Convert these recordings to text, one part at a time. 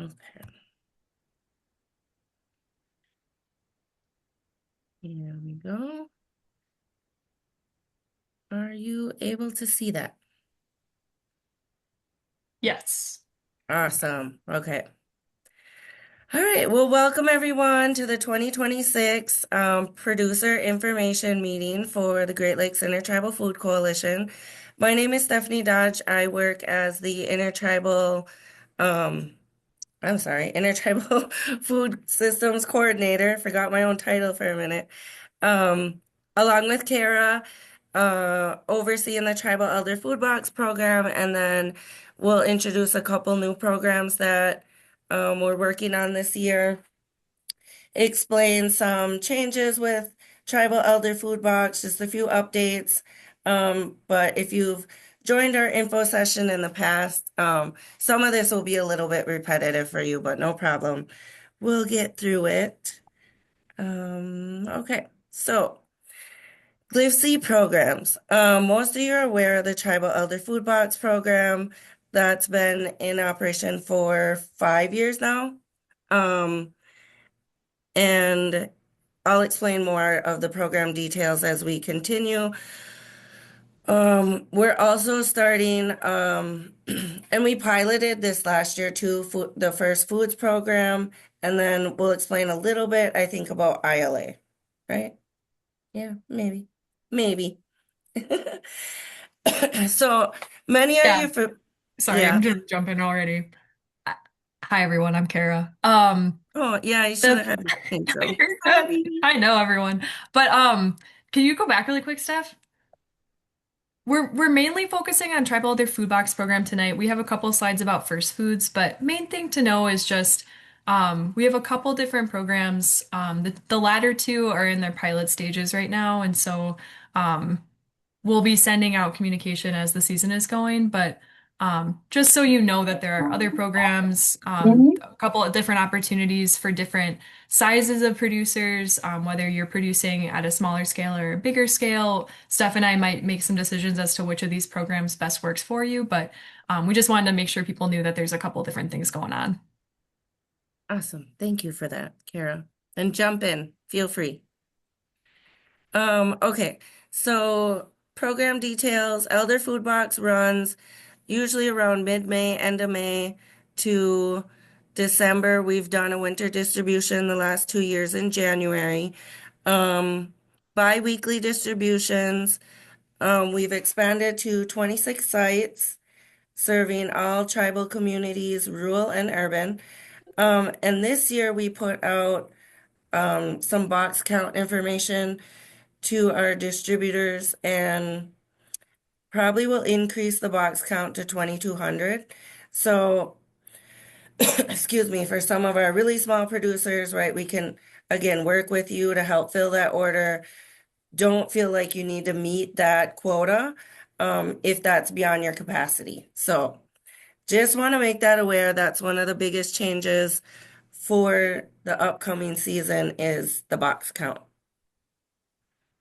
Okay, here we go. Are you able to see that? Yes. Awesome. Okay. All right. Well, welcome everyone to the 2026 Producer Information Meeting for the Great Lakes Intertribal Food Coalition. My name is Stephanie Dodge. I work as the um, Intertribal Food Systems Coordinator. Forgot my own title for a minute. Um, Along with Kara, overseeing the Tribal Elder Food Box program, and then we'll introduce a couple new programs that we're working on this year, explain some changes with Tribal Elder Food Box, just a few updates. But if you've joined our info session in the past, some of this will be a little bit repetitive for you, but no problem. We'll get through it. Okay, so GLIFC programs. Most of you are aware of the Tribal Elder Food Box program that's been in operation for 5 years now. Um, and I'll explain more of the program details as we continue. We're also starting, and we piloted this last year too, the first foods program, and then we'll explain a little bit, I think, about ILA, right? Yeah, maybe. So many of Yeah. you for, Sorry, yeah. I'm just jumping already. Uh, Hi everyone, I'm Kara. Oh, yeah, you should The have had my intro. You're good. Sorry. I know everyone. But can you go back really quick, Steph? We're mainly focusing on Tribal Other Food Box program tonight. We have a couple slides about first foods, but main thing to know is just we have a couple different programs. The latter two are in their pilot stages right now, and so um, we'll be sending out communication as the season is going, but just so you know that there are other programs, a couple of different opportunities for different sizes of producers, whether you're producing at a smaller scale or a bigger scale. Steph and I might make some decisions as to which of these programs best works for you, but we just wanted to make sure people knew that there's a couple different things going on. Awesome. Thank you for that, Kara. And jump in. Feel free. Okay. So program details, Elder Food Box runs usually around mid-May, end of May to December. We've done a winter distribution the last 2 years in January. Um, Bi-weekly distributions. We've expanded to 26 sites, serving all tribal communities, rural and urban. And this year we put out some box count information to our distributors and probably will increase the box count to 2,200. So, excuse me, for some of our really small producers, right, we can again work with you to help fill that order. Don't feel like you need to meet that quota if that's beyond your capacity. So, just want to make that aware. That's one of the biggest changes for the upcoming season is the box count.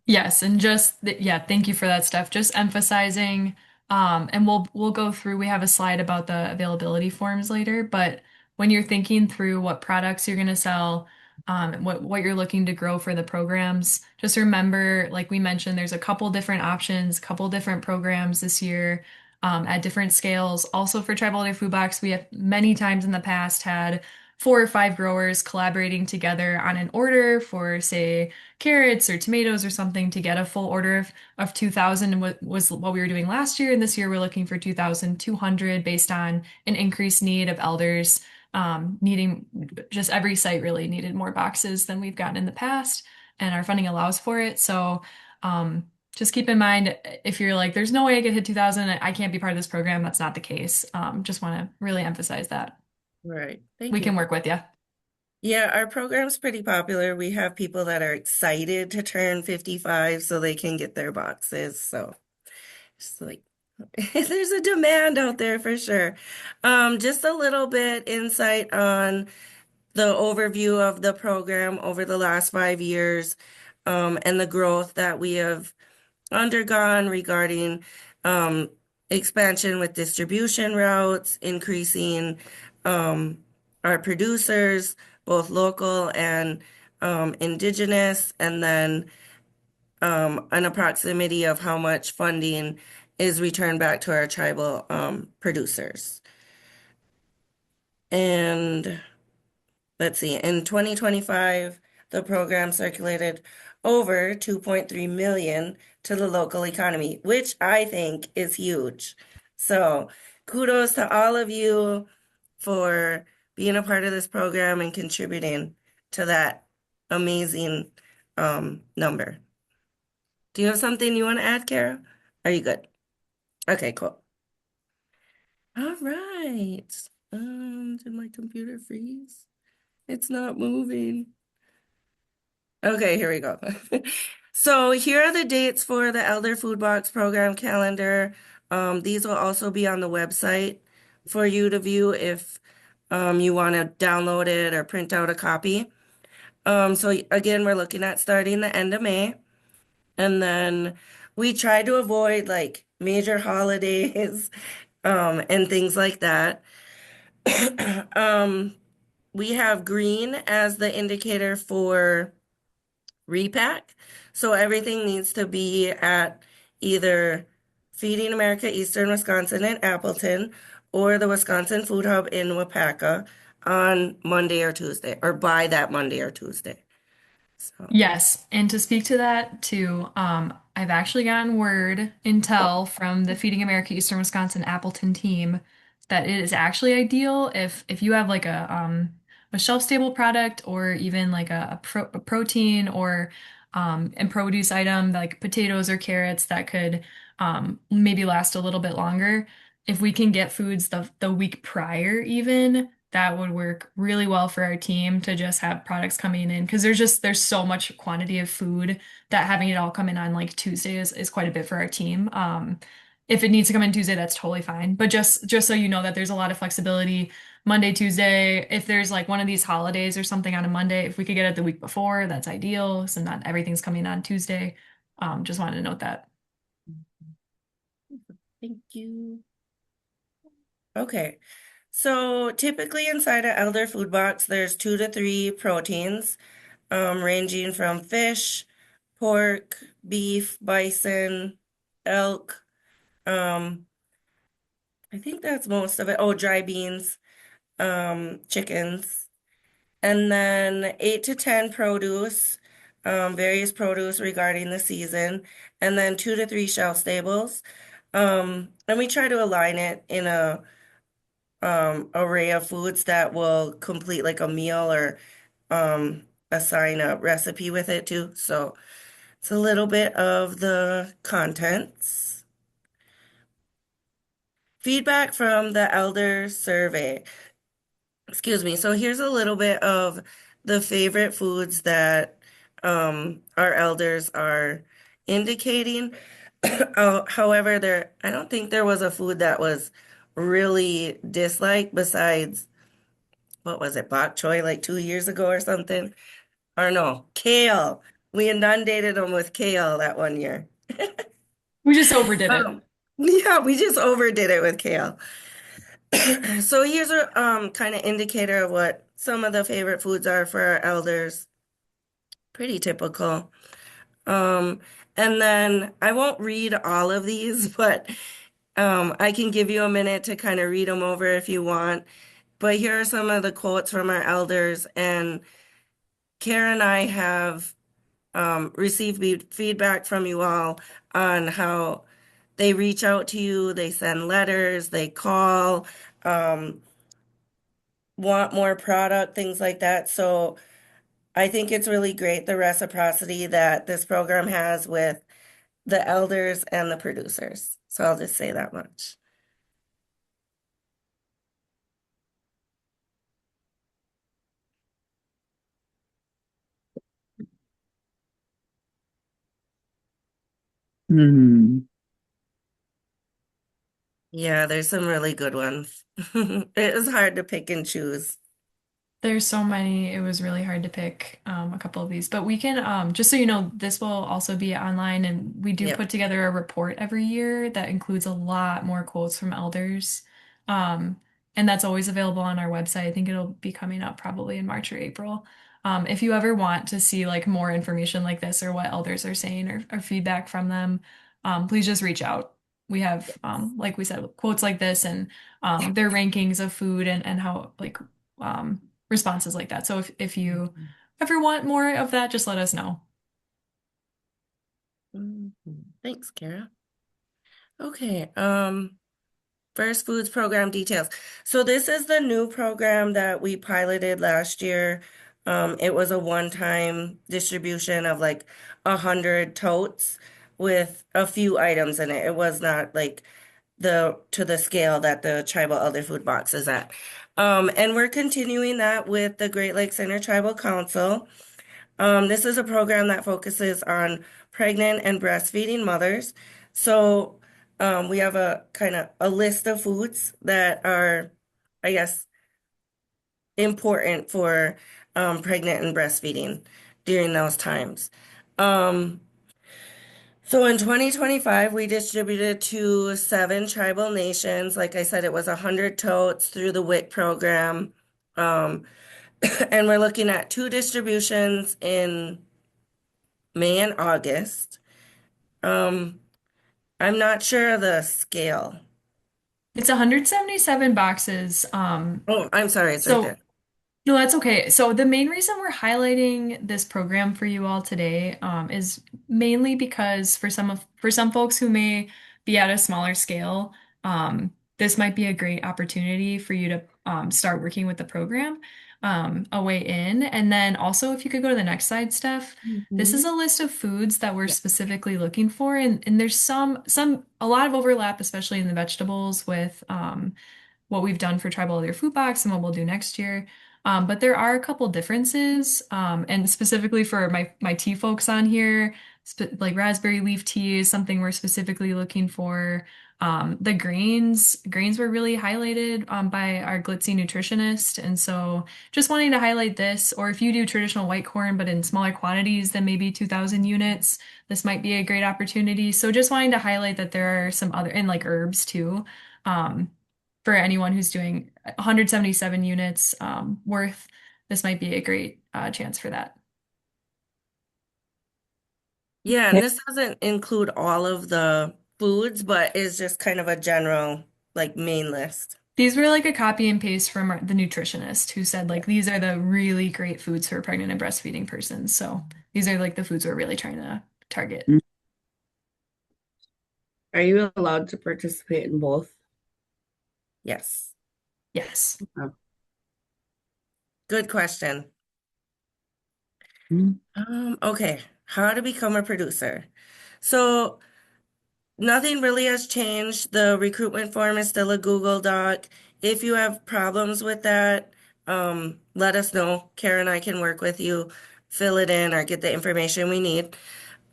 Yes, and yeah, thank you for that, Steph. Just emphasizing, and we'll go through. We have a slide about the availability forms later, but when you're thinking through what products you're going to sell, and what you're looking to grow for the programs, just remember, like we mentioned, there's a couple different options, couple different programs this year, at different scales. Also for Tribal Day Food Box, we have many times in the past had 4 or 5 growers collaborating together on an order for, say, carrots or tomatoes or something to get a full order of 2,000 and was what we were doing last year. And this year we're looking for 2,200 based on an increased need of elders needing just every site really needed more boxes than we've gotten in the past, and our funding allows for it. So just keep in mind if you're like, there's no way I could hit 2,000, I can't be part of this program. That's not the case. Just want to really emphasize that Right. Thank we can you. work with you. Yeah, our program's pretty popular. We have people that are excited to turn 55 so they can get their boxes. So it's like there's a demand out there for sure. Just a little bit insight on the overview of the program over the last 5 years, and the growth that we have undergone regarding um, expansion with distribution routes, increasing our producers, both local and indigenous, and then an approximity of how much funding is returned back to our tribal producers. And let's see, in 2025, the program circulated over 2.3 million to the local economy, which I think is huge. So kudos to all of you for being a part of this program and contributing to that amazing number. Do you have something you want to add, Kara? Are you good? Okay, cool. All right. Did my computer freeze? It's not moving. Okay, here we go. So here are the dates for the Elder Food Box program calendar. These will also be on the website for you to view if you want to download it or print out a copy. So again, we're looking at starting the end of May, and then we try to avoid like major holidays, and things like that. Um, we have green as the indicator for repack. So everything needs to be at either Feeding America Eastern Wisconsin in Appleton or the Wisconsin Food Hub in Wapaka on Monday or Tuesday, or by that Monday or Tuesday. So, Yes, and to speak to that too, I've actually gotten word intel from the Feeding America Eastern Wisconsin Appleton team that it is actually ideal if you have like a shelf stable product or even like a protein or and produce item like potatoes or carrots that could maybe last a little bit longer. If we can get foods the week prior even, that would work really well for our team to just have products coming in because there's so much quantity of food that having it all come in on like Tuesday is quite a bit for our team. If it needs to come in Tuesday, that's totally fine. But just so you know that there's a lot of flexibility Monday, Tuesday. If there's like one of these holidays or something on a Monday, if we could get it the week before, that's ideal. So not everything's coming on Tuesday. Just wanted to note that. thank you. Okay. So typically inside an Elder Food Box, there's 2 to 3 proteins, ranging from fish, pork, beef, bison, elk. Um, I think that's most of it. Oh, dry beans, chickens, and then 8 to 10 produce, various produce regarding the season, and then 2 to 3 shelf stables. And we try to align it in a array of foods that will complete like a meal or assign a recipe with it too. So it's a little bit of the contents. Feedback from the elder survey. Excuse me. So here's a little bit of the favorite foods that our elders are indicating. However, I don't think there was a food that was really disliked besides, what was it, bok choy like 2 years ago or something? Or no, kale. We inundated them with kale that one year. We just overdid it. Yeah, we just overdid it with kale. So here's a kind of indicator of what some of the favorite foods are for our elders. Pretty typical. Um, and then I won't read all of these, but I can give you a minute to kind of read them over if you want. But here are some of the quotes from our elders, and Kara and I have received feedback from you all on how they reach out to you, they send letters, they call, um, want more product, things like that. So I think it's really great the reciprocity that this program has with the elders and the producers. So I'll just say that much. Hmm. Yeah, there's some really good ones. It was hard to pick and choose. There's so many. It was really hard to pick a couple of these, but we can just so you know, this will also be online, and we do Yep. put together a report every year that includes a lot more quotes from elders. Um, And that's always available on our website. I think it'll be coming up probably in March or April. If you ever want to see like more information like this or what elders are saying or feedback from them, please just reach out. We have, like we said, quotes like this and their rankings of food and how like responses like that. So if you ever want more of that, just let us know. Mhm. Thanks, Kara. Okay, First Foods Program details. So this is the new program that we piloted last year. It was a one-time distribution of like 100 totes with a few items in it. It was not like the to the scale that the tribal elder food box is at. And we're continuing that with the Great Lakes Intertribal Council. This is a program that focuses on pregnant and breastfeeding mothers. So we have a kind of a list of foods that are, I guess, important for pregnant and breastfeeding during those times. Um, so in 2025, we distributed to 7 tribal nations. Like I said, it was 100 totes through the WIC program. Um, and we're looking at 2 distributions in May and August. Um, I'm not sure of the scale. It's 177 boxes. Oh, I'm sorry, it's right So there. No, that's okay. So the main reason we're highlighting this program for you all today is mainly because for some folks who may be at a smaller scale, this might be a great opportunity for you to start working with the program a way in. And then also, if you could go to the next slide, Steph, this is Mhm. a list of foods that we're Yeah. specifically looking for, and there's a lot of overlap, especially in the vegetables with what we've done for Tribal Other Food Box and what we'll do next year. But there are a couple differences, and specifically for my tea folks on here, like raspberry leaf tea is something we're specifically looking for. The grains were really highlighted by our glitzy nutritionist, and so just wanting to highlight this. Or if you do traditional white corn, but in smaller quantities than maybe 2,000 units, this might be a great opportunity. So just wanting to highlight that there are some other and like herbs too. Um, for anyone who's doing 177 units worth, this might be a great chance for that. Yeah, and this doesn't include all of the foods, but is just kind of a general, like, main list. These were like a copy and paste from the nutritionist who said Yeah. like these are the really great foods for pregnant and breastfeeding persons. So these are like the foods we're really trying to target. Mm. Are you allowed to participate in both? Yes. Yes. Oh. Good question. Mm. Okay. How to become a producer. So nothing really has changed. The recruitment form is still a Google Doc. If you have problems with that, let us know. Kara and I can work with you, fill it in, or get the information we need.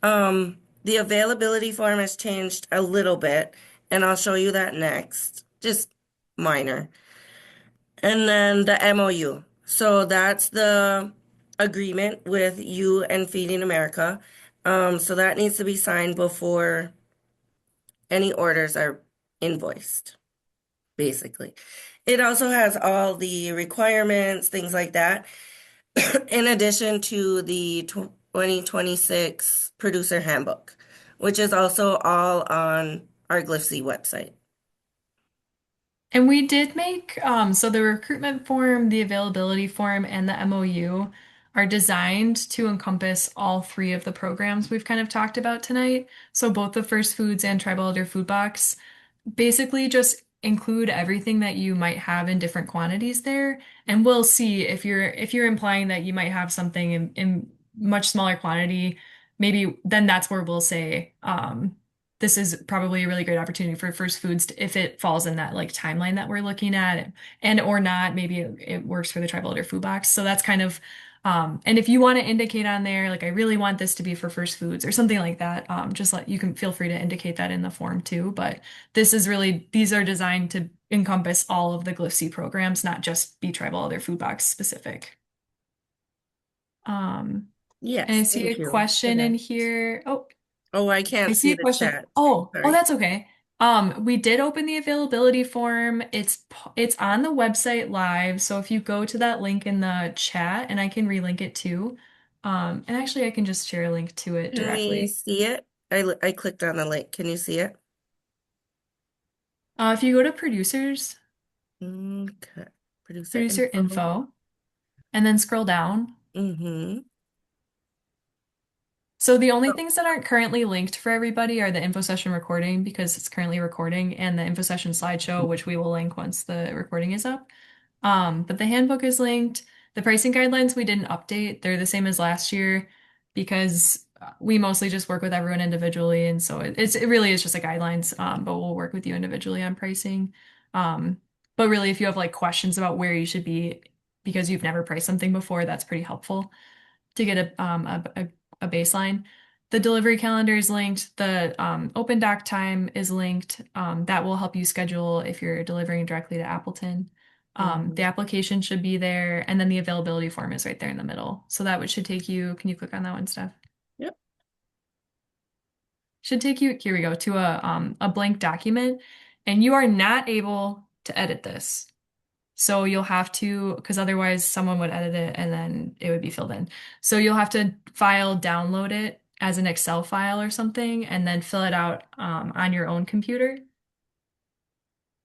The availability form has changed a little bit, and I'll show you that next. Just minor. And then the MOU. So that's the agreement with you and Feeding America. So that needs to be signed before any orders are invoiced, basically. It also has all the requirements, things like that, in addition to the 2026 producer handbook, which is also all on our GLIFC website. And we did make so the recruitment form, the availability form, and the MOU are designed to encompass all three of the programs we've kind of talked about tonight. So both the First Foods and Tribal Elder Food Box basically just include everything that you might have in different quantities there, and we'll see if you're implying that you might have something in much smaller quantity, maybe then that's where we'll say this is probably a really great opportunity for First Foods if it falls in that like timeline that we're looking at, and or not, maybe it works for the Tribal Elder Food Box. So that's kind of and if you want to indicate on there, like I really want this to be for First Foods or something like that, just let you can feel free to indicate that in the form too. But these are designed to encompass all of the GLIFC programs, not just be Tribal Other Food Box specific. Um, and I Yes, see a thank you for question in that. here. Oh, Oh, I I can't see see a the question. chat. Oh, Sorry. that's okay. We did open the availability form. It's on the website live. So if you go to that link in the chat, and I can relink it too. And actually I can just share a link to it Can we directly. see it? I clicked on the link. Can you see it? If you go to producers, Okay. Producer producer info. info, and then scroll down. Mm-hmm. So the only Oh. things that aren't currently linked for everybody are the info session recording because it's currently recording and the info session slideshow, which we will link once the recording is up. But the handbook is linked. The pricing guidelines we didn't update. They're the same as last year because we mostly just work with everyone individually. And so it really is just a guidelines, but we'll work with you individually on pricing. Um, but really, if you have like questions about where you should be because you've never priced something before, that's pretty helpful to get a baseline. The delivery calendar is linked. The open dock time is linked. That will help you schedule if you're delivering directly to Appleton. The Mm-hmm. application should be there, and then the availability form is right there in the middle. So that should take you. Can you click on that one, Steph? Yep. Should take you. Here we go to a blank document, and you are not able to edit this. So you'll have to, because otherwise someone would edit it and then it would be filled in. So you'll have to download it as an Excel file or something, and then fill it out on your own computer.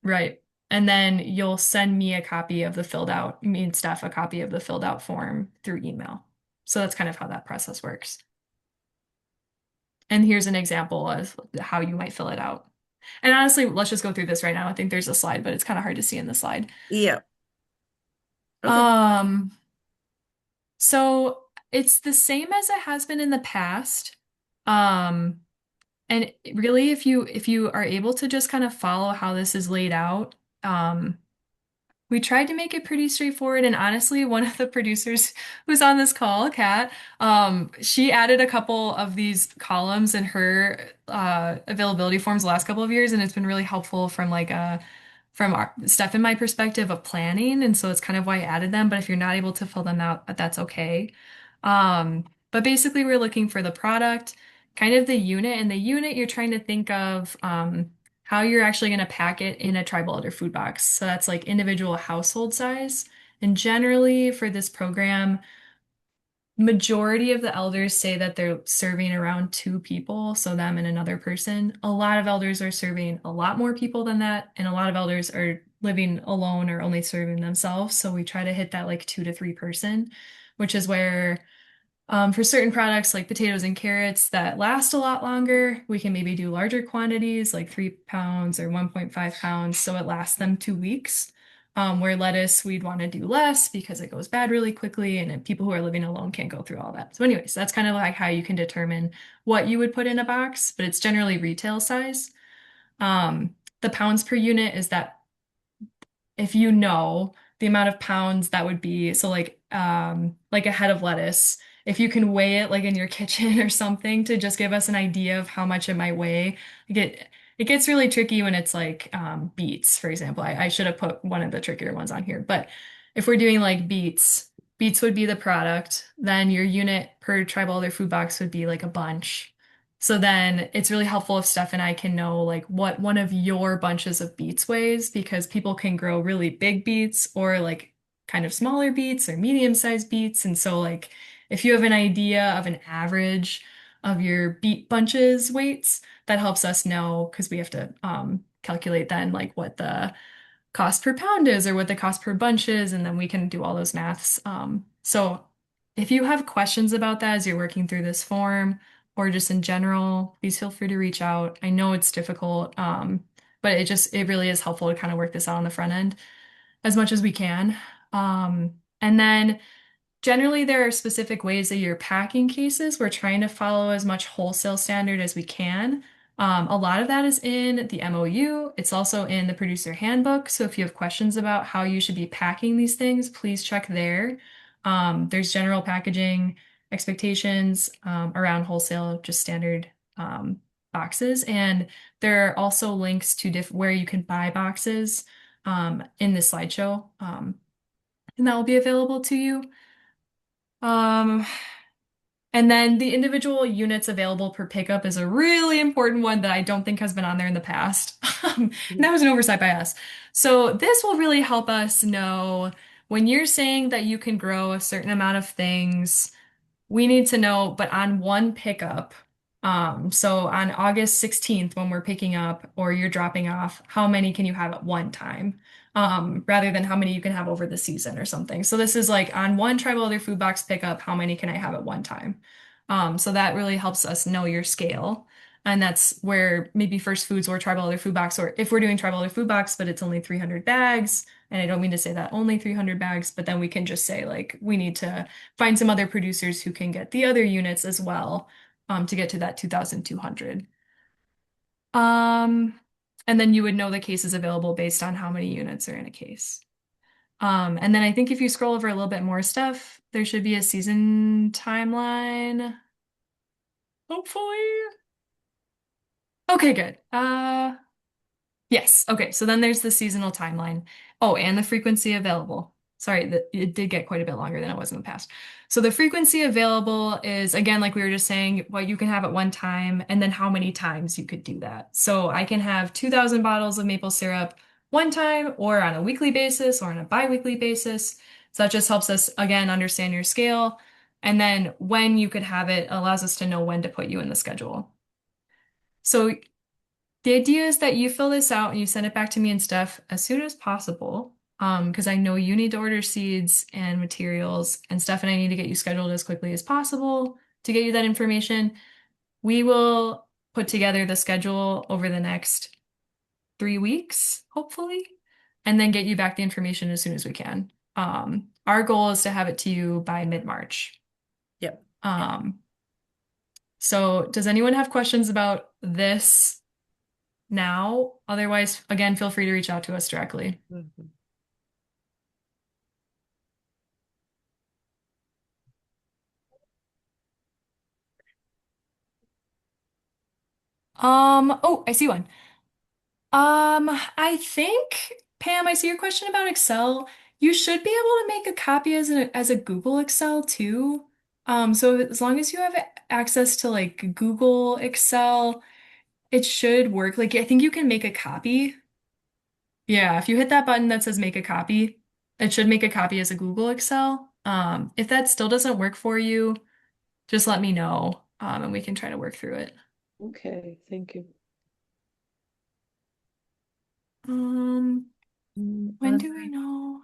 Right. And then you'll send me a copy of the filled out, me and Steph a copy of the filled out form through email. So that's kind of how that process works. And here's an example of how you might fill it out. And honestly, let's just go through this right now. I think there's a slide, but it's kind of hard to see in the slide. Yeah. Okay. Um, So it's the same as it has been in the past. Um, and really, if you are able to just kind of follow how this is laid out, we tried to make it pretty straightforward. And honestly, one of the producers who's on this call, Kat, she added a couple of these columns in her availability forms the last couple of years, and it's been really helpful from our Steph and my perspective of planning. And so it's kind of why I added them. But if you're not able to fill them out, that's okay. But basically, we're looking for the product, kind of the unit, and the unit you're trying to think of. How you're actually going to pack it in a tribal elder food box. So that's like individual household size. And generally for this program, majority of the elders say that they're serving around two people, so them and another person. A lot of elders are serving a lot more people than that, and a lot of elders are living alone or only serving themselves. So we try to hit that like 2 to 3 person, which is where for certain products like potatoes and carrots that last a lot longer, we can maybe do larger quantities like 3 pounds or 1.5 pounds, so it lasts them 2 weeks. Where lettuce, we'd want to do less because it goes bad really quickly, and then people who are living alone can't go through all that. So, anyways, that's kind of like how you can determine what you would put in a box, but it's generally retail size. The pounds per unit is that if you know the amount of pounds that would be, so like a head of lettuce, if you can weigh it like in your kitchen or something to just give us an idea of how much it might weigh. It gets really tricky when it's like beets, for example. I should have put one of the trickier ones on here, but if we're doing like beets would be the product, then your unit per tribal other food box would be like a bunch. So then it's really helpful if Steph and I can know like what one of your bunches of beets weighs because people can grow really big beets or like kind of smaller beets or medium-sized beets. And so like if you have an idea of an average of your beet bunches weights, that helps us know because we have to calculate then like what the cost per pound is or what the cost per bunch is, and then we can do all those maths. So if you have questions about that as you're working through this form or just in general, please feel free to reach out. I know it's difficult, but it really is helpful to kind of work this out on the front end as much as we can. And then generally, there are specific ways that you're packing cases. We're trying to follow as much wholesale standard as we can. A lot of that is in the MOU. It's also in the producer handbook. So if you have questions about how you should be packing these things, please check there. There's general packaging expectations around wholesale, just standard boxes. And there are also links to where you can buy boxes in this slideshow. And that will be available to you. Um, And then the individual units available per pickup is a really important one that I don't think has been on there in the past. And that was an oversight by us. So this will really help us know when you're saying that you can grow a certain amount of things, we need to know, but on one pickup, so on August 16th, when we're picking up or you're dropping off, how many can you have at one time? Rather than how many you can have over the season or something. So this is like on one tribal other food box pickup, how many can I have at one time? So that really helps us know your scale. And that's where maybe First Foods or Tribal Other Food Box, or if we're doing Tribal Other Food Box, but it's only 300 bags, and I don't mean to say that only 300 bags, but then we can just say like we need to find some other producers who can get the other units as well, to get to that 2,200. Um, and then you would know the cases available based on how many units are in a case. And then I think if you scroll over a little bit more stuff, there should be a season timeline. Hopefully. Okay, good. Yes. Okay. So then there's the seasonal timeline. Oh, and the frequency available. Sorry, that it did get quite a bit longer than it was in the past. So the frequency available is, again, like we were just saying, what you can have at one time, and then how many times you could do that. So I can have 2,000 bottles of maple syrup one time, or on a weekly basis, or on a bi-weekly basis. So that just helps us, again, understand your scale. And then when you could have it allows us to know when to put you in the schedule. So the idea is that you fill this out and you send it back to me and Steph as soon as possible. Because I know you need to order seeds and materials, and Steph and I need to get you scheduled as quickly as possible to get you that information. We will put together the schedule over the next 3 weeks, hopefully, and then get you back the information as soon as we can. Our goal is to have it to you by mid-March. Yep. Um, so does anyone have questions about this now? Otherwise, again, feel free to reach out to us directly. Mhm. Oh, I see one. I think, Pam, I see your question about Excel. You should be able to make a copy as a Google Excel too. So as long as you have access to like Google Excel, it should work. Like I think you can make a copy. Yeah, if you hit that button that says make a copy, it should make a copy as a Google Excel. If that still doesn't work for you, just let me know, and we can try to work through it. Okay, thank you. Um, when Was do we know?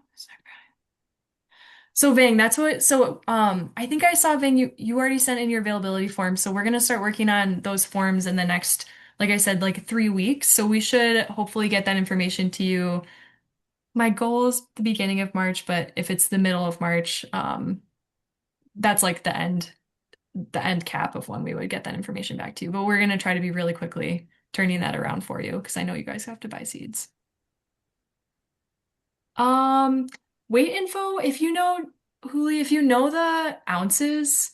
So Ving, that's what, so I think I saw Ving, you already sent in your availability form. So we're gonna start working on those forms in the next, like I said, like 3 weeks. So we should hopefully get that information to you. My goal is the beginning of March, but if it's the middle of March, that's like the end cap of when we would get that information back to you. But we're gonna try to be really quickly turning that around for you because I know you guys have to buy seeds. Um, weight info, if you know, Huli, if you know the ounces,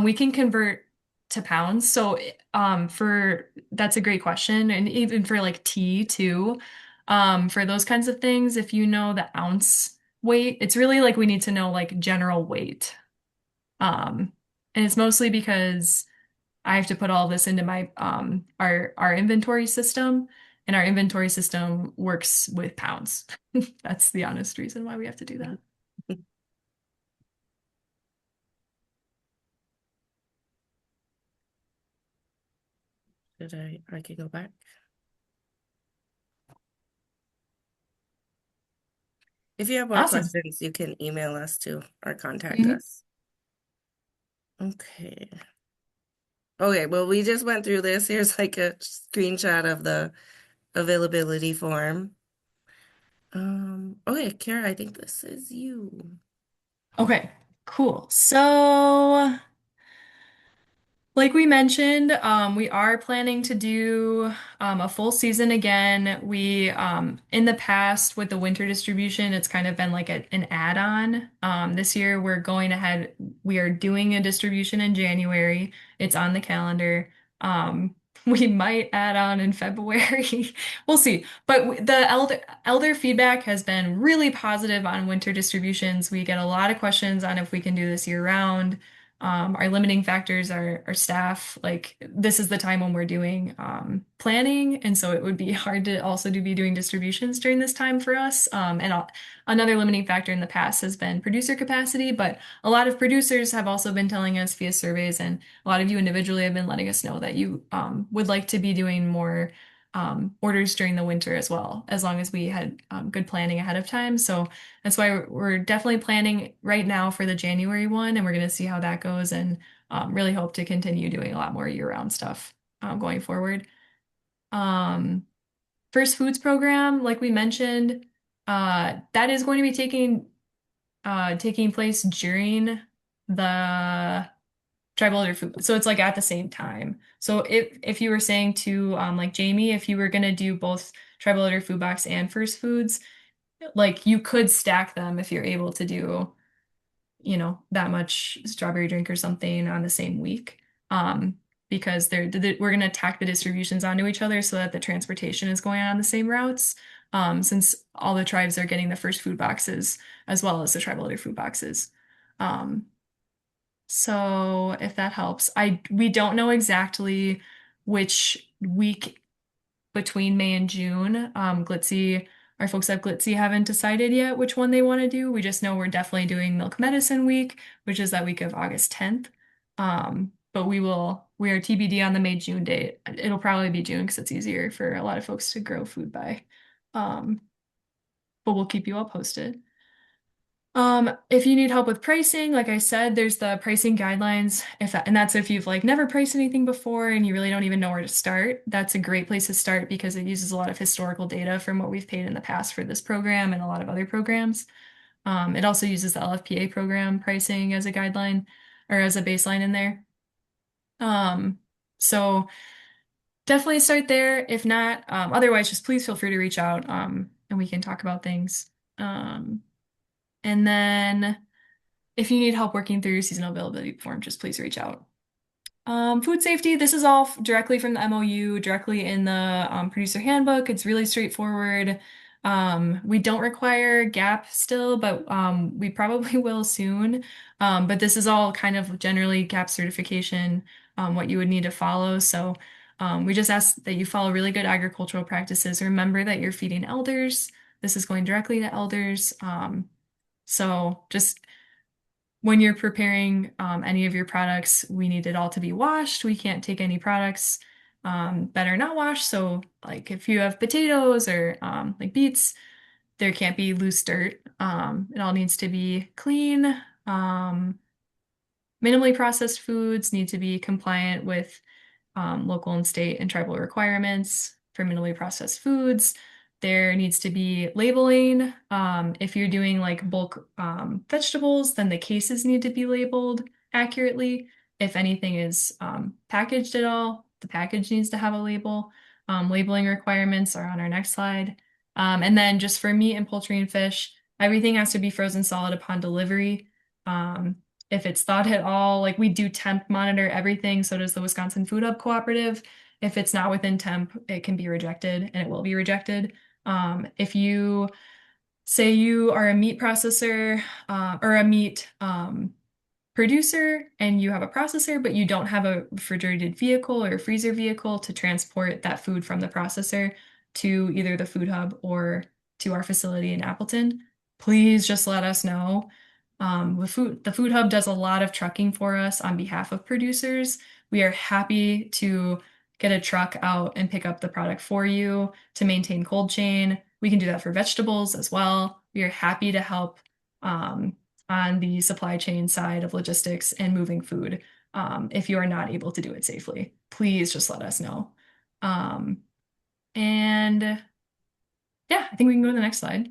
we can convert to pounds. So, for that's a great question. And even for like tea too, for those kinds of things, if you know the ounce weight, it's really like we need to know like general weight. Um, and it's mostly because I have to put all this into my our inventory system, and our inventory system works with pounds. That's the honest reason why we have to do that. Did I can go back? If you have more Awesome. questions, you can email us too or contact Mhm. us. Okay. Okay, well, we just went through this. Here's like a screenshot of the availability form. Okay, Kara, I think this is you. Okay, cool. So like we mentioned, we are planning to do a full season again. We, in the past with the winter distribution, it's kind of been like an add-on. This year we're going ahead. We are doing a distribution in January. It's on the calendar. We might add on in February. We'll see. But the elder feedback has been really positive on winter distributions. We get a lot of questions on if we can do this year round. Our limiting factors are our staff. Like this is the time when we're doing planning, and so it would be hard to also be doing distributions during this time for us. Another limiting factor in the past has been producer capacity, but a lot of producers have also been telling us via surveys, and a lot of you individually have been letting us know that you would like to be doing more orders during the winter as well, as long as we had good planning ahead of time. So that's why we're definitely planning right now for the January one, and we're going to see how that goes and really hope to continue doing a lot more year-round stuff going forward. Um, First Foods program, like we mentioned, that is going to be taking place during the tribal elder food. So it's like at the same time. So if you were saying to like Jamie, if you were gonna do both tribal elder food box and first foods, like you could stack them if you're able to do, that much strawberry drink or something on the same week. Um, because we're gonna tack the distributions onto each other so that the transportation is going on the same routes. Since all the tribes are getting the first food boxes as well as the tribal elder food boxes. Um, so if that helps, we don't know exactly which week between May and June. GLITC, our folks at GLITC haven't decided yet which one they want to do. We just know we're definitely doing Milk Medicine Week, which is that week of August 10th. But we are TBD on the May-June date. It'll probably be June because it's easier for a lot of folks to grow food by. Um, but we'll keep you all posted. If you need help with pricing, like I said, there's the pricing guidelines. And that's if you've like never priced anything before and you really don't even know where to start. That's a great place to start because it uses a lot of historical data from what we've paid in the past for this program and a lot of other programs. It also uses the LFPA program pricing as a guideline or as a baseline in there. Um, so definitely start there. If not, otherwise, just please feel free to reach out, and we can talk about things. Um, and then if you need help working through your seasonal availability form, just please reach out. Food safety, this is all directly from the MOU, directly in the producer handbook. It's really straightforward. We don't require GAP still, but we probably will soon. But this is all kind of generally GAP certification, what you would need to follow. So we just ask that you follow really good agricultural practices. Remember that you're feeding elders. This is going directly to elders. So just when you're preparing any of your products, we need it all to be washed. We can't take any products that are not washed. So, like if you have potatoes or like beets, there can't be loose dirt. It all needs to be clean. Minimally processed foods need to be compliant with local and state and tribal requirements for minimally processed foods. There needs to be labeling. If you're doing like bulk vegetables, then the cases need to be labeled accurately. If anything is packaged at all, the package needs to have a label. Labeling requirements are on our next slide. And then just for meat and poultry and fish, everything has to be frozen solid upon delivery. Um, if it's thawed at all, like we do temp monitor everything, so does the Wisconsin Food Hub Cooperative. If it's not within temp, it can be rejected and it will be rejected. If you say you are a meat processor or a meat producer and you have a processor, but you don't have a refrigerated vehicle or a freezer vehicle to transport that food from the processor to either the food hub or to our facility in Appleton, please just let us know. The food hub does a lot of trucking for us on behalf of producers. We are happy to get a truck out and pick up the product for you to maintain cold chain. We can do that for vegetables as well. We are happy to help on the supply chain side of logistics and moving food. If you are not able to do it safely, please just let us know. And yeah, I think we can go to the next slide.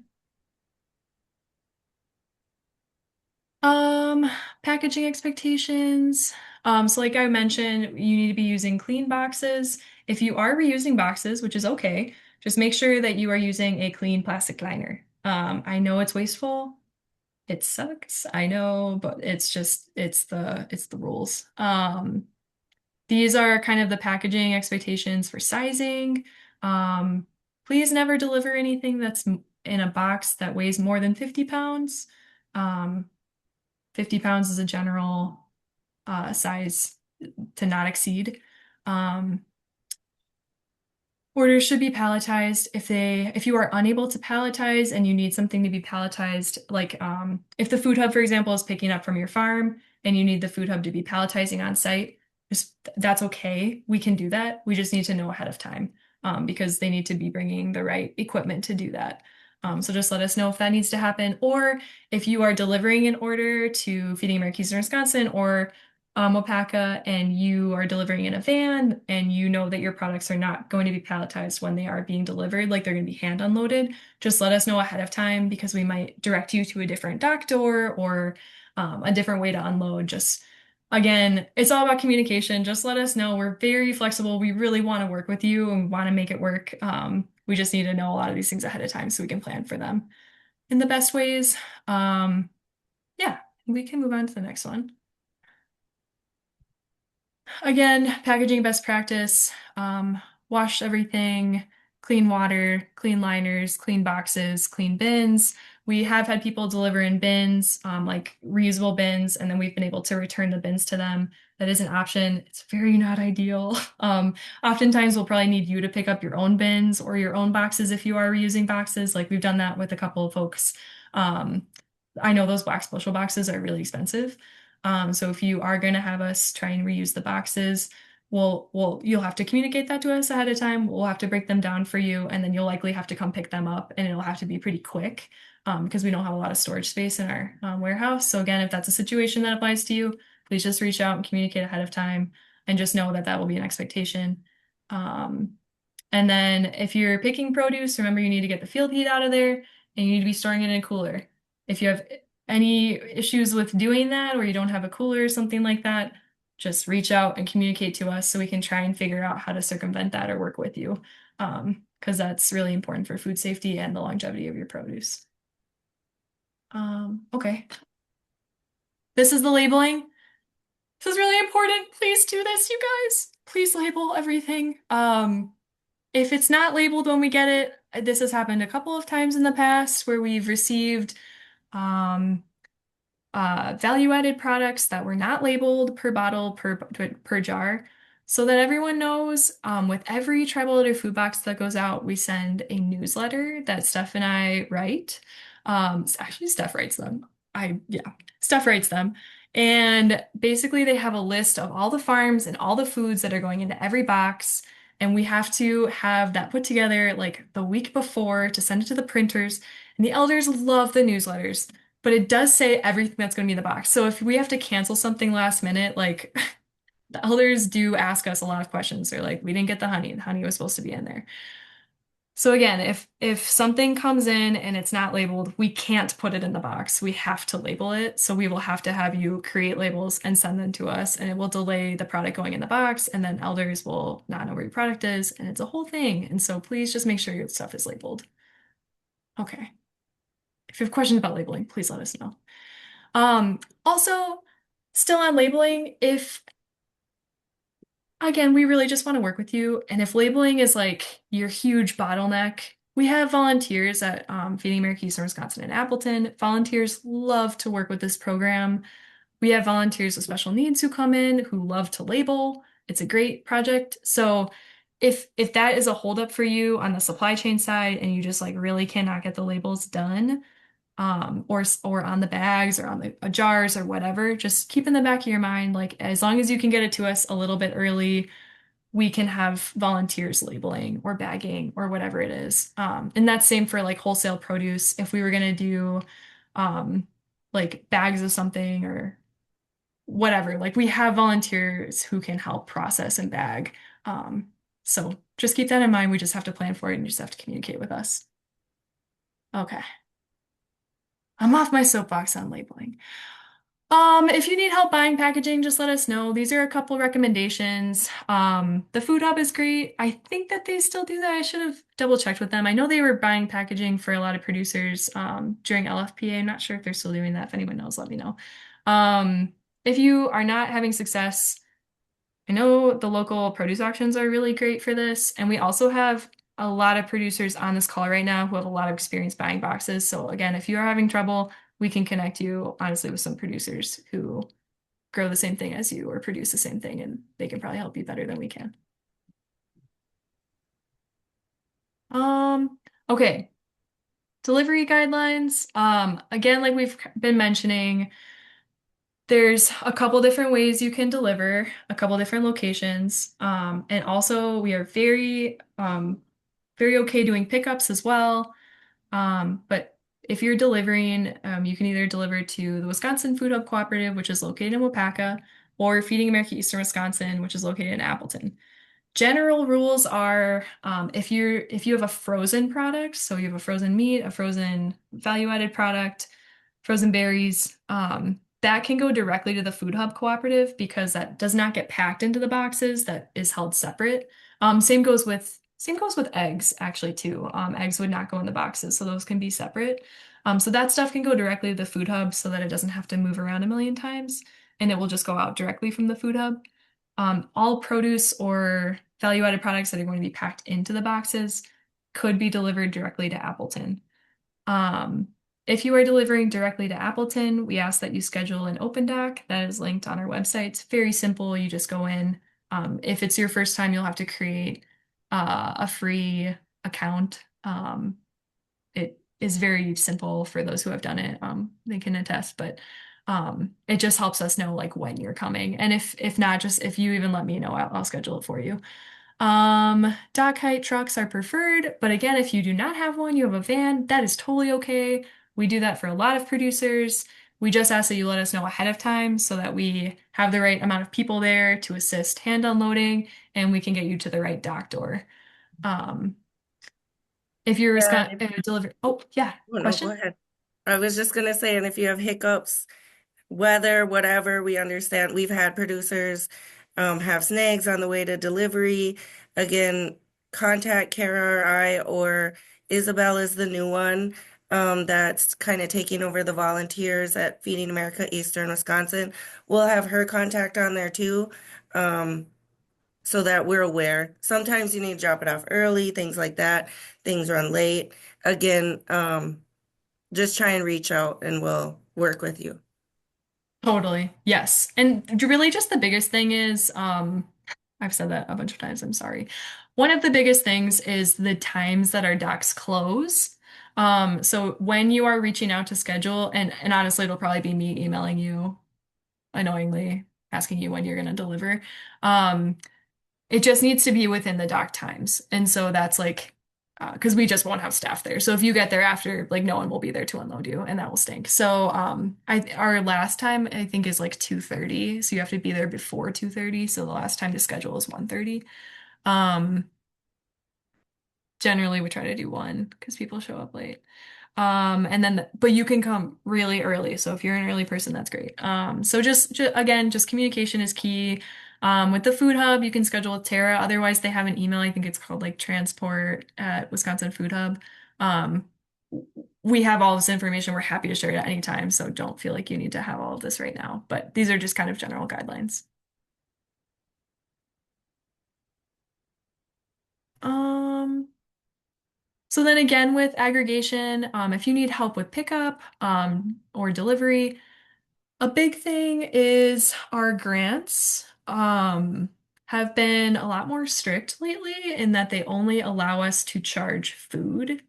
Packaging expectations. So like I mentioned, you need to be using clean boxes. If you are reusing boxes, which is okay, just make sure that you are using a clean plastic liner. I know it's wasteful. It sucks, I know, but it's the rules. These are kind of the packaging expectations for sizing. Um, Please never deliver anything that's in a box that weighs more than 50 pounds. Um, 50 pounds is a general size to not exceed. Um, Orders should be palletized. If you are unable to palletize and you need something to be palletized, like if the food hub, for example, is picking up from your farm and you need the food hub to be palletizing on site, just that's okay. We can do that. We just need to know ahead of time because they need to be bringing the right equipment to do that. So just let us know if that needs to happen, or if you are delivering an order to Feeding America Eastern Wisconsin or Wapaka and you are delivering in a van and you know that your products are not going to be palletized when they are being delivered, like they're going to be hand unloaded, just let us know ahead of time because we might direct you to a different dock door or a different way to unload. Just again, it's all about communication. Just let us know. We're very flexible. We really want to work with you and want to make it work. We just need to know a lot of these things ahead of time so we can plan for them in the best ways. Yeah, we can move on to the next one. Again, packaging best practice, wash everything, clean water, clean liners, clean boxes, clean bins. We have had people deliver in bins, like reusable bins, and then we've been able to return the bins to them. That is an option. It's very not ideal. Oftentimes we'll probably need you to pick up your own bins or your own boxes if you are reusing boxes. Like we've done that with a couple of folks. Um, I know those Wax Bushel boxes are really expensive. So if you are going to have us try and reuse the boxes, you'll have to communicate that to us ahead of time. We'll have to break them down for you, and then you'll likely have to come pick them up, and it'll have to be pretty quick, because we don't have a lot of storage space in our warehouse. So again, if that's a situation that applies to you, please just reach out and communicate ahead of time, and just know that that will be an expectation. Um, and then if you're picking produce, remember you need to get the field heat out of there and you need to be storing it in a cooler. If you have any issues with doing that or you don't have a cooler or something like that, just reach out and communicate to us so we can try and figure out how to circumvent that or work with you. Because that's really important for food safety and the longevity of your produce. Okay. This is the labeling. This is really important. Please do this, you guys. Please label everything. If it's not labeled when we get it, this has happened a couple of times in the past where we've received um, value-added products that were not labeled per bottle, per jar, so that everyone knows. With every tribal elder food box that goes out, we send a newsletter that Steph and I write. Actually, Steph writes them. Yeah, Steph writes them. And basically, they have a list of all the farms and all the foods that are going into every box. And we have to have that put together like the week before to send it to the printers. And the elders love the newsletters, but it does say everything that's going to be in the box. So if we have to cancel something last minute, like the elders do ask us a lot of questions. They're like, we didn't get the honey. The honey was supposed to be in there. So again, if something comes in and it's not labeled, we can't put it in the box. We have to label it. So we will have to have you create labels and send them to us, and it will delay the product going in the box, and then elders will not know where your product is, and it's a whole thing. And so please just make sure your stuff is labeled. Okay. If you have questions about labeling, please let us know. Also, still on labeling, if again, we really just want to work with you, and if labeling is like your huge bottleneck, we have volunteers at Feeding America Eastern Wisconsin and Appleton. Volunteers love to work with this program. We have volunteers with special needs who come in who love to label. It's a great project. So if that is a holdup for you on the supply chain side and you just like really cannot get the labels done, or on the bags or on the jars or whatever, just keep in the back of your mind, like as long as you can get it to us a little bit early, we can have volunteers labeling or bagging or whatever it is. And that's same for like wholesale produce. If we were gonna do like bags of something or whatever, like we have volunteers who can help process and bag. So just keep that in mind. We just have to plan for it and you just have to communicate with us. Okay. I'm off my soapbox on labeling. If you need help buying packaging, just let us know. These are a couple recommendations. The Food Hub is great. I think that they still do that. I should have double checked with them. I know they were buying packaging for a lot of producers during LFPA. I'm not sure if they're still doing that. If anyone knows, let me know. If you are not having success, I know the local produce auctions are really great for this, and we also have a lot of producers on this call right now who have a lot of experience buying boxes. So again, if you are having trouble, we can connect you honestly with some producers who grow the same thing as you or produce the same thing, and they can probably help you better than we can. Um, okay. Delivery guidelines. Again, like we've been mentioning, there's a couple different ways you can deliver, a couple different locations. And also we are very okay doing pickups as well. But if you're delivering, you can either deliver to the Wisconsin Food Hub Cooperative, which is located in Wapaka, or Feeding America Eastern Wisconsin, which is located in Appleton. General rules are if you have a frozen product, so you have a frozen meat, a frozen value-added product, frozen berries, that can go directly to the Food Hub Cooperative because that does not get packed into the boxes. That is held separate. Same goes with eggs actually too. Eggs would not go in the boxes, so those can be separate. So that stuff can go directly to the Food Hub so that it doesn't have to move around a million times, and it will just go out directly from the Food Hub. All produce or value-added products that are going to be packed into the boxes could be delivered directly to Appleton. Um, if you are delivering directly to Appleton, we ask that you schedule an open doc that is linked on our website. It's very simple. You just go in. If it's your first time, you'll have to create a free account. It is very simple for those who have done it. They can attest, but it just helps us know like when you're coming. And if not, just if you even let me know, I'll schedule it for you. Dock height trucks are preferred, but again, if you do not have one, you have a van, that is totally okay. We do that for a lot of producers. We just ask that you let us know ahead of time so that we have the right amount of people there to assist hand unloading and we can get you to the right dock door. Um, if you're Yeah. deliver, oh yeah, Oh, no, go question? ahead. I was just gonna say, and if you have hiccups, weather, whatever, we understand. We've had producers have snags on the way to delivery. Again, contact Kara or I, or Isabel is the new one that's kind of taking over the volunteers at Feeding America Eastern Wisconsin. We'll have her contact on there too, um, so that we're aware. Sometimes you need to drop it off early, things like that. Things run late. Again, just try and reach out and we'll work with you. Totally. Yes. And really just the biggest thing is, I've said that a bunch of times, I'm sorry. One of the biggest things is the times that our docks close. So when you are reaching out to schedule, and honestly, it'll probably be me emailing you annoyingly, asking you when you're going to deliver. Um, it just needs to be within the dock times. And so that's like, because we just won't have staff there. So if you get there after, like no one will be there to unload you, and that will stink. So our last time I think is like 2:30. So you have to be there before 2:30. So the last time to schedule is 1:30. Um, generally we try to do one because people show up late. And then, but you can come really early. So if you're an early person, that's great. So just again, just communication is key. With the food hub, you can schedule with Tara. Otherwise, they have an email. I think it's called like transport at Wisconsin Food Hub. Um, we have all this information. We're happy to share it at any time. So don't feel like you need to have all of this right now. But these are just kind of general guidelines. Um, so then again with aggregation, if you need help with pickup, or delivery, a big thing is our grants have been a lot more strict lately in that they only allow us to charge food.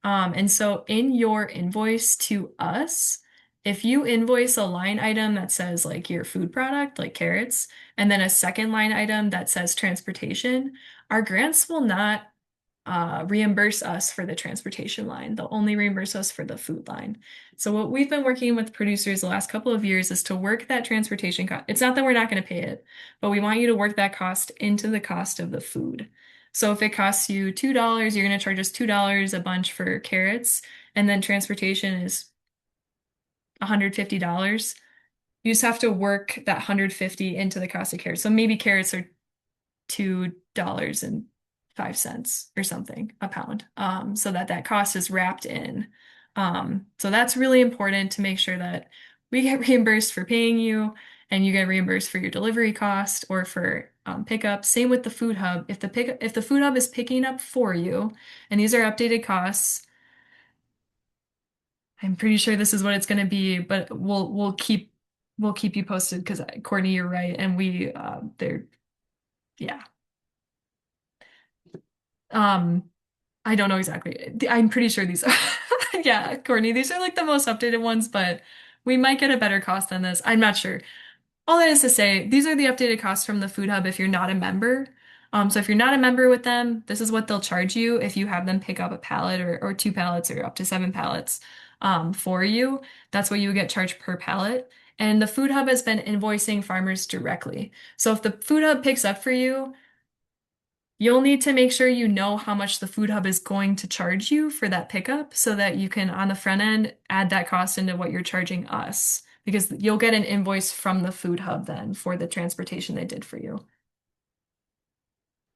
And so in your invoice to us, if you invoice a line item that says like your food product, like carrots, and then a second line item that says transportation, our grants will not reimburse us for the transportation line. They'll only reimburse us for the food line. So what we've been working with producers the last couple of years is to work that transportation cost. It's not that we're not going to pay it, but we want you to work that cost into the cost of the food. So if it costs you $2, you're going to charge us $2 a bunch for carrots, and then transportation is $150. You just have to work that 150 into the cost of carrots. So maybe carrots are $2.05 or something a pound, so that that cost is wrapped in. So that's really important to make sure that we get reimbursed for paying you and you get reimbursed for your delivery cost or for pickup. Same with the food hub. If the food hub is picking up for you, and these are updated costs, I'm pretty sure this is what it's going to be, but we'll keep we'll keep you posted because Courtney, you're right, and they're yeah. Um, I don't know exactly. I'm pretty sure these are, yeah, Courtney, these are like the most updated ones, but we might get a better cost than this. I'm not sure. All that is to say, these are the updated costs from the Food Hub if you're not a member. So if you're not a member with them, this is what they'll charge you if you have them pick up a pallet or two pallets or up to seven pallets for you. That's what you would get charged per pallet. And the Food Hub has been invoicing farmers directly. So if the Food Hub picks up for you, you'll need to make sure you know how much the Food Hub is going to charge you for that pickup so that you can, on the front end, add that cost into what you're charging us. Because you'll get an invoice from the Food Hub then for the transportation they did for you.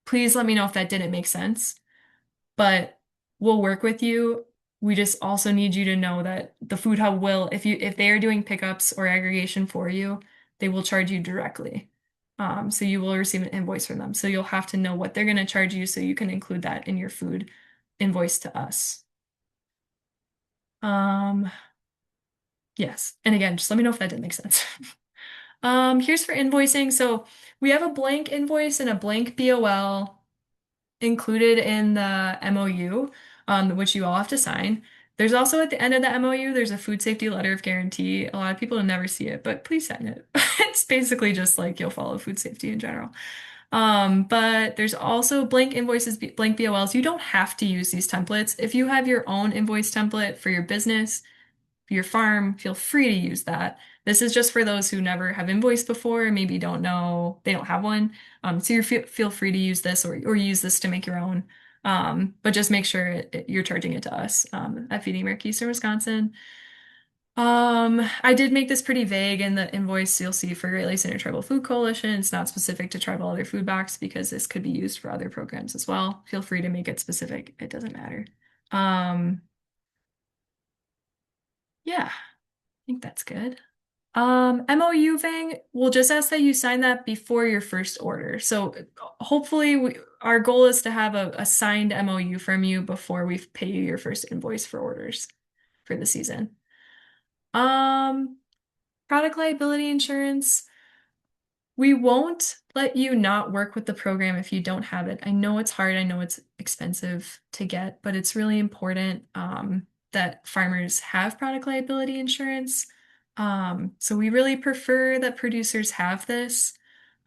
Please let me know if that didn't make sense, but we'll work with you. We just also need you to know that the Food Hub will, if they are doing pickups or aggregation for you, they will charge you directly. So you will receive an invoice from them. So you'll have to know what they're going to charge you so you can include that in your food invoice to us. Um, yes. And again, just let me know if that didn't make sense. Here's for invoicing. So we have a blank invoice and a blank BOL included in the MOU, which you all have to sign. There's also at the end of the MOU, there's a food safety letter of guarantee. A lot of people will never see it, but please sign it. It's basically just like you'll follow food safety in general. But there's also blank invoices, blank BOLs. You don't have to use these templates. If you have your own invoice template for your business, for your farm, feel free to use that. This is just for those who never have invoiced before, maybe don't know they don't have one. So feel free to use this or use this to make your own. But just make sure you're charging it to us at Feeding America Eastern Wisconsin. I did make this pretty vague in the invoice you'll see for Great Lakes Intertribal Food Coalition. It's not specific to tribal other food banks because this could be used for other programs as well. Feel free to make it specific. It doesn't matter. Um, yeah, I think that's good. MOU thing, we'll just ask that you sign that before your first order. So hopefully our goal is to have a signed MOU from you before we pay you your first invoice for orders for the season. Um, Product liability insurance. We won't let you not work with the program if you don't have it. I know it's hard. I know it's expensive to get, but it's really important that farmers have product liability insurance. So we really prefer that producers have this.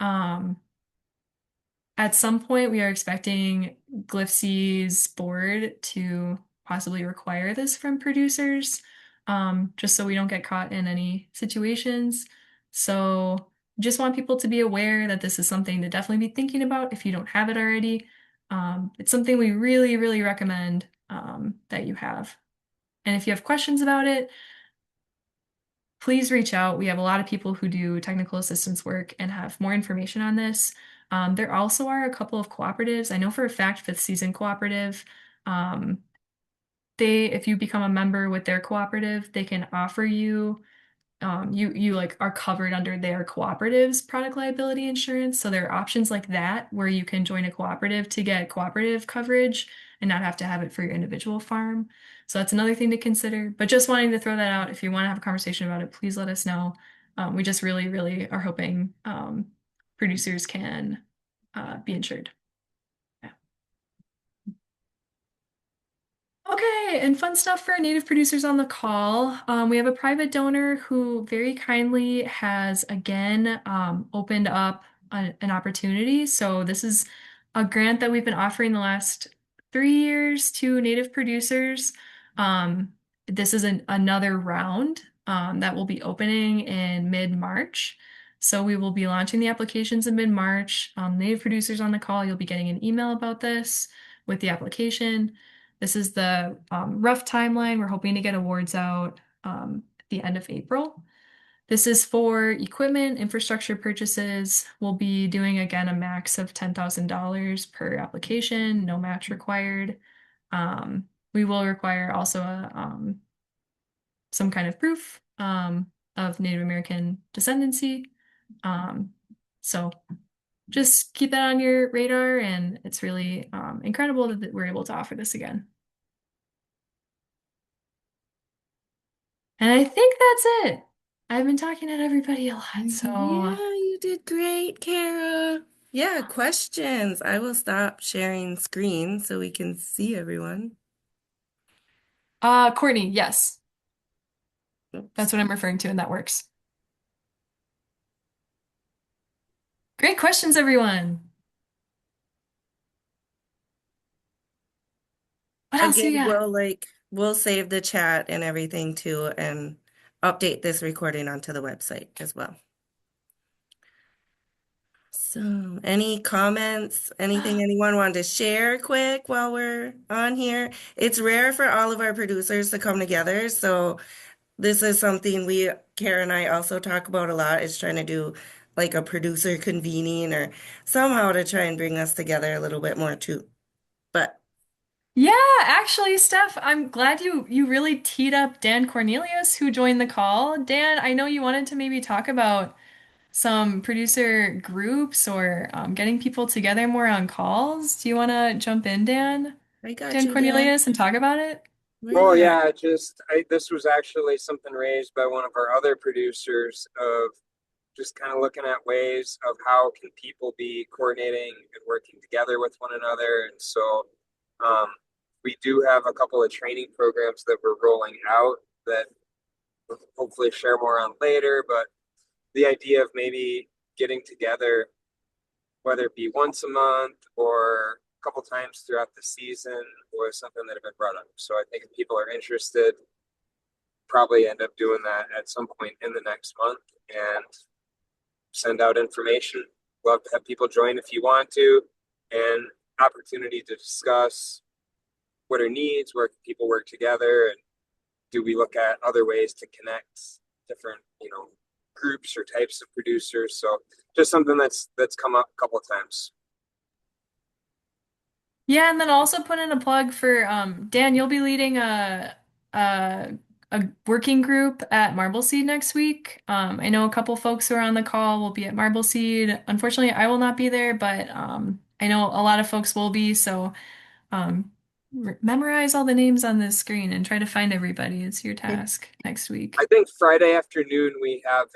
Um, at some point, we are expecting GLIFC's board to possibly require this from producers, just so we don't get caught in any situations. So just want people to be aware that this is something to definitely be thinking about if you don't have it already. It's something we really, really recommend that you have. And if you have questions about it, please reach out. We have a lot of people who do technical assistance work and have more information on this. There also are a couple of cooperatives. I know for a fact Fifth Season Cooperative, um, if you become a member with their cooperative, they can offer you you like are covered under their cooperative's product liability insurance. So there are options like that where you can join a cooperative to get cooperative coverage and not have to have it for your individual farm. So that's another thing to consider. But just wanting to throw that out, if you want to have a conversation about it, please let us know. We just really, really are hoping producers can be insured. Yeah. Okay, and fun stuff for native producers on the call. We have a private donor who very kindly has again opened up an opportunity. So this is a grant that we've been offering the last 3 years to native producers. This is another round that will be opening in mid-March. So we will be launching the applications in mid-March. Native producers on the call, you'll be getting an email about this with the application. This is the rough timeline. We're hoping to get awards out at the end of April. This is for equipment, infrastructure purchases. We'll be doing again a max of $10,000 per application, no match required. We will require also some kind of proof of Native American descendancy. So just keep that on your radar, and it's really incredible that we're able to offer this again. And I think that's it. I've been talking at everybody a lot, so Yeah, you did great, Kara. Yeah, questions. I will stop sharing screen so we can see everyone. Courtney, yes, Oops. that's what I'm referring to, and that works. Great questions, everyone. What else do you Again, got? we'll save the chat and everything too and update this recording onto the website as well. So, any comments, anything anyone wanted to share quick while we're on here? It's rare for all of our producers to come together, so this is something Kara and I also talk about a lot, is trying to do like a producer convening or somehow to try and bring us together a little bit more too. But Yeah, actually, Steph, I'm glad you really teed up Dan Cornelius, who joined the call. Dan, I know you wanted to maybe talk about some producer groups or getting people together more on calls. Do you want to jump in, Dan? I got Dan you, Dan. Cornelius, and talk about it? Where Well, you at? yeah, this was actually something raised by one of our other producers of just kind of looking at ways of how can people be coordinating and working together with one another. And so um, we do have a couple of training programs that we're rolling out that we'll hopefully share more on later. But the idea of maybe getting together, whether it be once a month or a couple times throughout the season, was something that had been brought up. So I think if people are interested, probably end up doing that at some point in the next month and send out information. Love to have people join if you want to, and opportunity to discuss what are needs, where can people work together, and do we look at other ways to connect different, groups or types of producers. So just something that's come up a couple of times. Yeah, and then also put in a plug for Dan, you'll be leading a a working group at Marbleseed next week. I know a couple folks who are on the call will be at Marbleseed. Unfortunately, I will not be there, but I know a lot of folks will be, so memorize all the names on this screen and try to find everybody. It's your task next week. I think Friday afternoon we've got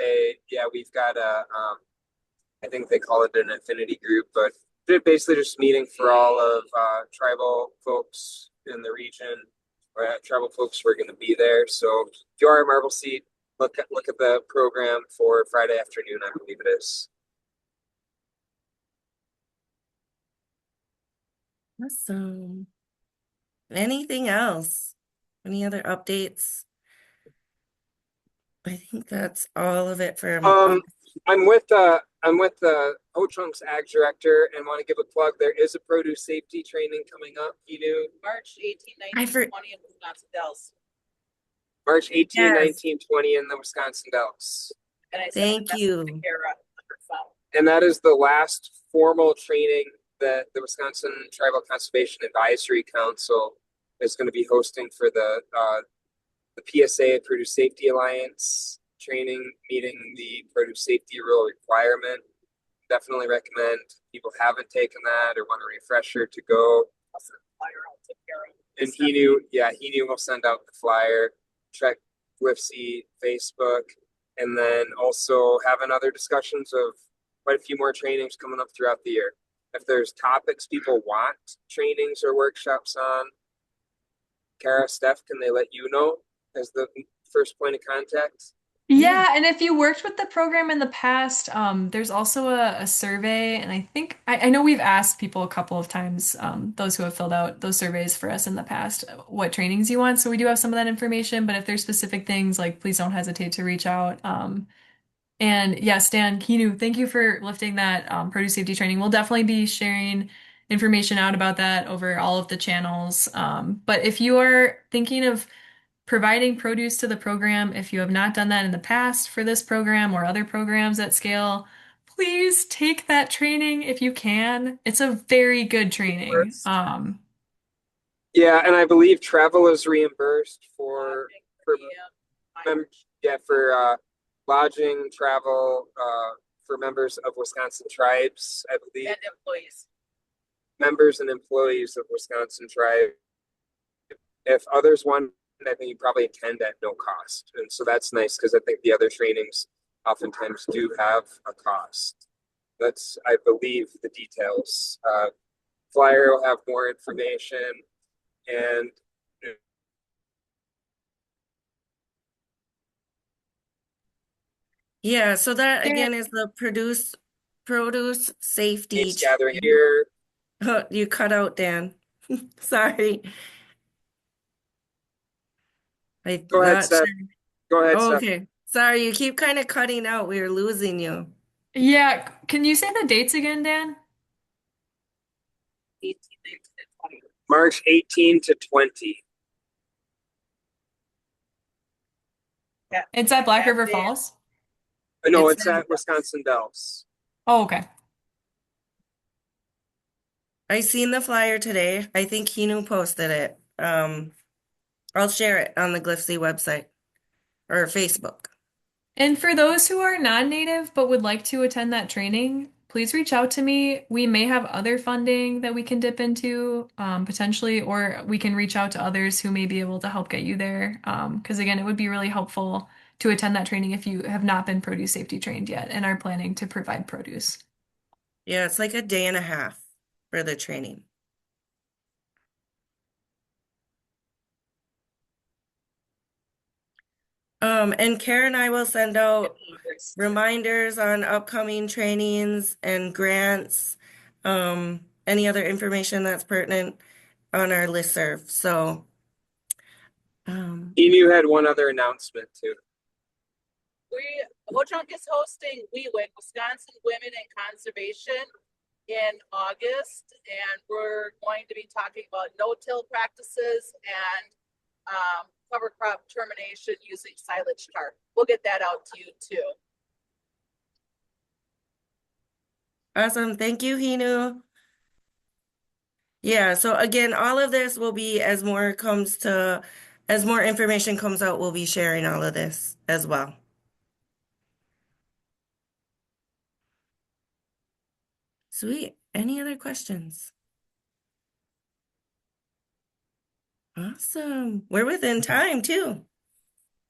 I think they call it an affinity group, but they're basically just meeting for all of tribal folks in the region, or tribal folks who are going to be there. So if you are at Marble Seat, look at the program for Friday afternoon, I believe it is. Awesome. Anything else? Any other updates? I think that's all of it for Um, I'm with the Ho Chunk's ag director and want to give a plug. There is a produce safety training coming up. You knew March 18, I 19, for 20 in Wisconsin Dells. March 18, yes. 19, 20 in the Wisconsin Dells. And I sent a Thank message to you. Kara on her phone. And that is the last formal training that the Wisconsin Tribal Conservation Advisory Council is going to be hosting for the PSA Produce Safety Alliance training, meeting the produce safety rule requirement. Definitely recommend people haven't taken that or want a refresher to go. I'll send a flyer out to Kara. And he knew we'll send out the flyer. Check GLIFC, Facebook, and then also having other discussions of quite a few more trainings coming up throughout the year. If there's topics people want trainings or workshops on, Kara, Steph, can they let you know as the first point of contact? Yeah. Yeah, and if you worked with the program in the past, there's also a survey, and I think I know we've asked people a couple of times, those who have filled out those surveys for us in the past, what trainings you want. So we do have some of that information, but if there's specific things, like please don't hesitate to reach out. And yes, Dan Kinu, thank you for lifting that produce safety training. We'll definitely be sharing information out about that over all of the channels. But if you are thinking of providing produce to the program, if you have not done that in the past for this program or other programs at scale, please take that training if you can. It's a very good training. Yeah, and I believe travel is reimbursed for Lodging, for per mem yeah, for lodging, travel, for members of Wisconsin tribes, I believe, and employees. members and employees of Wisconsin tribe. If others want I think you probably attend at no cost. And so that's nice because I think the other trainings oftentimes do have a cost. That's, I believe, the details. Flyer will have more information and Yeah, so that There, again is the produce safety. gathering here. Oh, you cut out, Dan. Sorry. I'm Go ahead, not Steph. sure. Go ahead, Oh, Steph. okay. Sorry, you keep kind of cutting out. We were losing you. yeah, can you say the dates again, Dan? 18, 19, and 20. March 18 to 20. Yeah. It's at Black That River day, Falls. No, It's it's at Wisconsin Dells. Oh, okay. I seen the flyer today. I think Hinu posted it. I'll share it on the GLIFC website or Facebook. And for those who are non-native but would like to attend that training, please reach out to me. We may have other funding that we can dip into, potentially, or we can reach out to others who may be able to help get you there. Because again, it would be really helpful to attend that training if you have not been produce safety trained yet and are planning to provide produce. Yeah, it's like a day and a half for the training. And Karen and I will send out reminders on upcoming trainings and grants, any other information that's pertinent on our listserv. So, Emu had one other announcement too. Ho-Chunk is hosting WeWIC, Wisconsin Women in Conservation, in August, and we're going to be talking about no-till practices and cover crop termination using silage tarp. We'll get that out to you too. awesome. Thank you, Hinu. Yeah, so again, all of this will be as more information comes out, we'll be sharing all of this as well. Sweet. Any other questions? Awesome. We're within time too.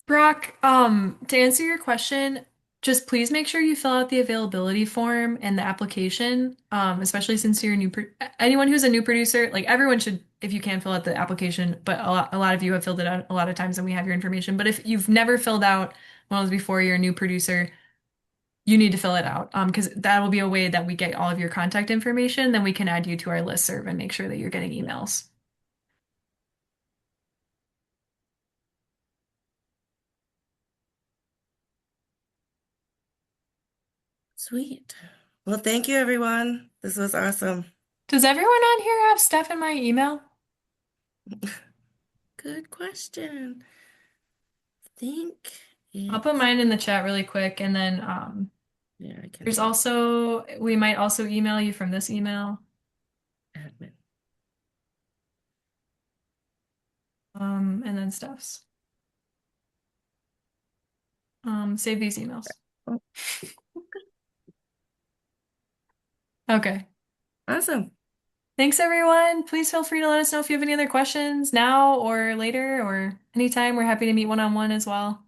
Brock, to answer your question, just please make sure you fill out the availability form and the application, especially since you're a anyone who's a new producer, like everyone should, if you can, fill out the application, but a lot of you have filled it out a lot of times and we have your information. But if you've never filled out one of those before, you're a new producer, you need to fill it out, because that will be a way that we get all of your contact information, then we can add you to our listserv and make sure that you're getting emails. Sweet. Well, thank you, everyone. This was awesome. Does everyone on here have Steph and my email? Good question. Think I'll put it's, mine in the chat really quick, and then yeah, I can there's do also, we might also email you from this email. admin. And then Steph's. Save these emails. Oh, Okay. awesome. Thanks, everyone. Please feel free to let us know if you have any other questions now or later or anytime. We're happy to meet one-on-one as well.